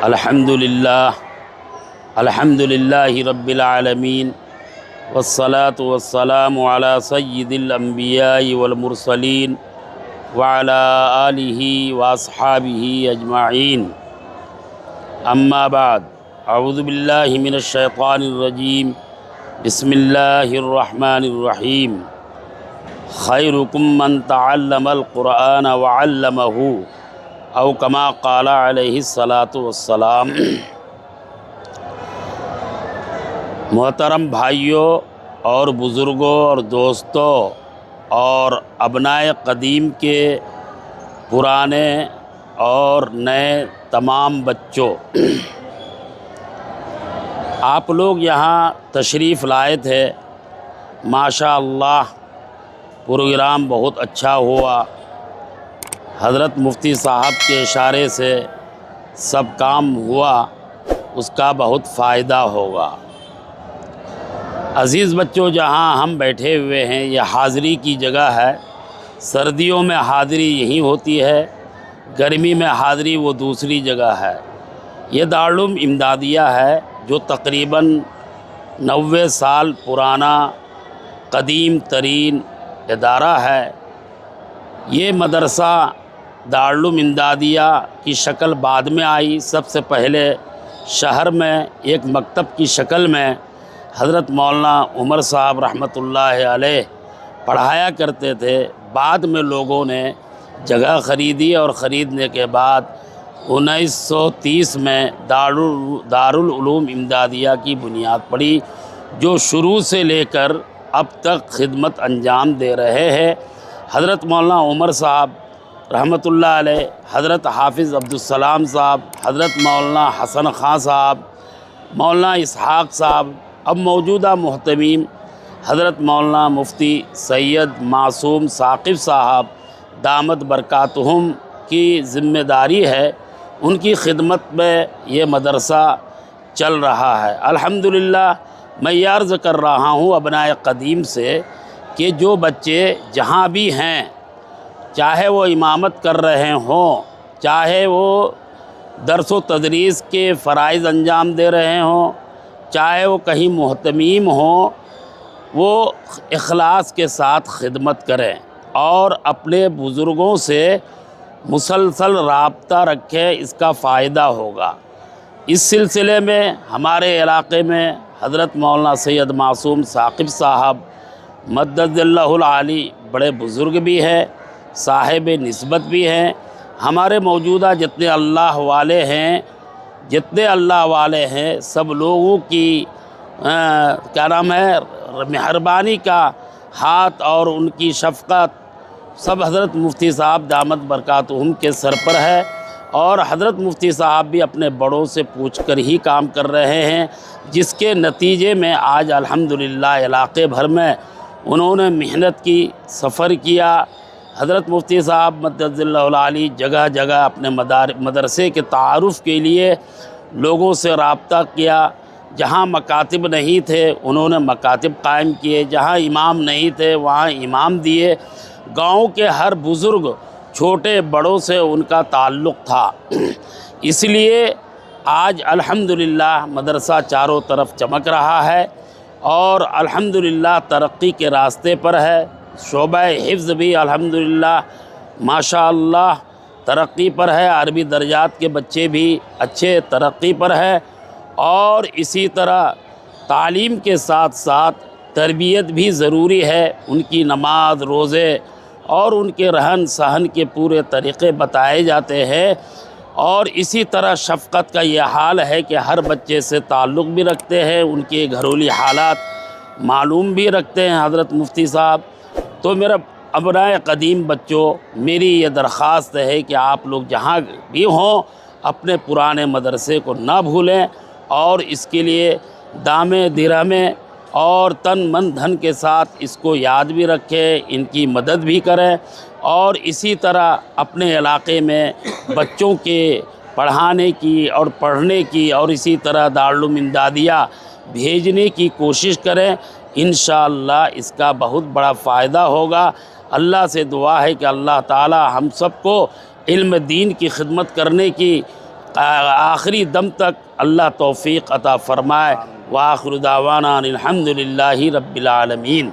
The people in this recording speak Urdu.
الحمد للہ رب العالمین والصلاة والسلام علی سید الانبیاء والمرسلین وعلی آلہ واصحابہ اجمعین اما بعد اعوذ باللہ من الشیطان الرجیم بسم اللہ الرحمن الرحیم خیرکم من تعلم القرآن وعلمہ او کما قال علیہ الصلاۃ والسلام۔ محترم بھائیوں اور بزرگوں اور دوستوں اور ابنائے قدیم کے پرانے اور نئے تمام بچوں، آپ لوگ یہاں تشریف لائے تھے، ماشاء اللہ پروگرام بہت اچھا ہوا۔ حضرت مفتی صاحب کے اشارے سے سب کام ہوا، اس کا بہت فائدہ ہوگا۔ عزیز بچوں، جہاں ہم بیٹھے ہوئے ہیں یہ حاضری کی جگہ ہے۔ سردیوں میں حاضری یہیں ہوتی ہے، گرمی میں حاضری وہ دوسری جگہ ہے۔ یہ دارالعلوم امدادیہ ہے جو تقریباً 90 سال پرانا قدیم ترین ادارہ ہے۔ یہ مدرسہ دارالعلوم امدادیہ کی شکل بعد میں آئی۔ سب سے پہلے شہر میں ایک مکتب کی شکل میں حضرت مولانا عمر صاحب رحمۃ اللہ علیہ پڑھایا کرتے تھے۔ بعد میں لوگوں نے جگہ خریدی اور خریدنے کے بعد 1930 میں دارالعلوم امدادیہ کی بنیاد پڑی، جو شروع سے لے کر اب تک خدمت انجام دے رہے ہیں۔ حضرت مولانا عمر صاحب رحمۃ اللہ علیہ، حضرت حافظ عبدالسلام صاحب، حضرت مولانا حسن خان صاحب، مولانا اسحاق صاحب، اب موجودہ محتمیم حضرت مولانا مفتی سید معصوم ثاقب صاحب دامت برکاتہم کی ذمہ داری ہے۔ ان کی خدمت میں یہ مدرسہ چل رہا ہے۔ الحمدللہ میں یہ عرض کر رہا ہوں ابنائے قدیم سے کہ جو بچے جہاں بھی ہیں، چاہے وہ امامت کر رہے ہوں، چاہے وہ درس و تدریس کے فرائض انجام دے رہے ہوں، چاہے وہ کہیں محتمیم ہوں، وہ اخلاص کے ساتھ خدمت کریں اور اپنے بزرگوں سے مسلسل رابطہ رکھیں، اس کا فائدہ ہوگا۔ اس سلسلے میں ہمارے علاقے میں حضرت مولانا سید معصوم ثاقب صاحب مدد اللہ العالی بڑے بزرگ بھی ہیں، صاحب نسبت بھی ہیں۔ ہمارے موجودہ جتنے اللہ والے ہیں سب لوگوں کی مہربانی کا ہاتھ اور ان کی شفقت سب حضرت مفتی صاحب دامت برکاتہم کے سر پر ہے، اور حضرت مفتی صاحب بھی اپنے بڑوں سے پوچھ کر ہی کام کر رہے ہیں، جس کے نتیجے میں آج الحمدللہ علاقے بھر میں انہوں نے محنت کی، سفر کیا۔ حضرت مفتی صاحب مدد اللہ العالی جگہ جگہ اپنے مدرسے کے تعارف کے لیے لوگوں سے رابطہ کیا۔ جہاں مکاتب نہیں تھے انہوں نے مکاتب قائم کیے، جہاں امام نہیں تھے وہاں امام دیے۔ گاؤں کے ہر بزرگ چھوٹے بڑوں سے ان کا تعلق تھا، اس لیے آج الحمدللہ مدرسہ چاروں طرف چمک رہا ہے اور الحمدللہ ترقی کے راستے پر ہے۔ شعبہ حفظ بھی الحمدللہ ماشاءاللہ ترقی پر ہے، عربی درجات کے بچے بھی اچھے ترقی پر ہے، اور اسی طرح تعلیم کے ساتھ ساتھ تربیت بھی ضروری ہے۔ ان کی نماز، روزے اور ان کے رہن سہن کے پورے طریقے بتائے جاتے ہیں، اور اسی طرح شفقت کا یہ حال ہے کہ ہر بچے سے تعلق بھی رکھتے ہیں، ان کے گھریلو حالات معلوم بھی رکھتے ہیں حضرت مفتی صاحب۔ تو میرا ابنائے قدیم بچوں، میری یہ درخواست ہے کہ آپ لوگ جہاں بھی ہوں اپنے پرانے مدرسے کو نہ بھولیں، اور اس کے لیے دامے درہمیں اور تن من دھن کے ساتھ اس کو یاد بھی رکھیں، ان کی مدد بھی کریں، اور اسی طرح اپنے علاقے میں بچوں کے پڑھانے کی اور پڑھنے کی اور اسی طرح دارالعلوم امدادیہ بھیجنے کی کوشش کریں۔ انشاءاللہ اس کا بہت بڑا فائدہ ہوگا۔ اللہ سے دعا ہے کہ اللہ تعالی ہم سب کو علم دین کی خدمت کرنے کی آخری دم تک اللہ توفیق عطا فرمائے۔ وآخر دعوانا الحمد للہ رب العالمین۔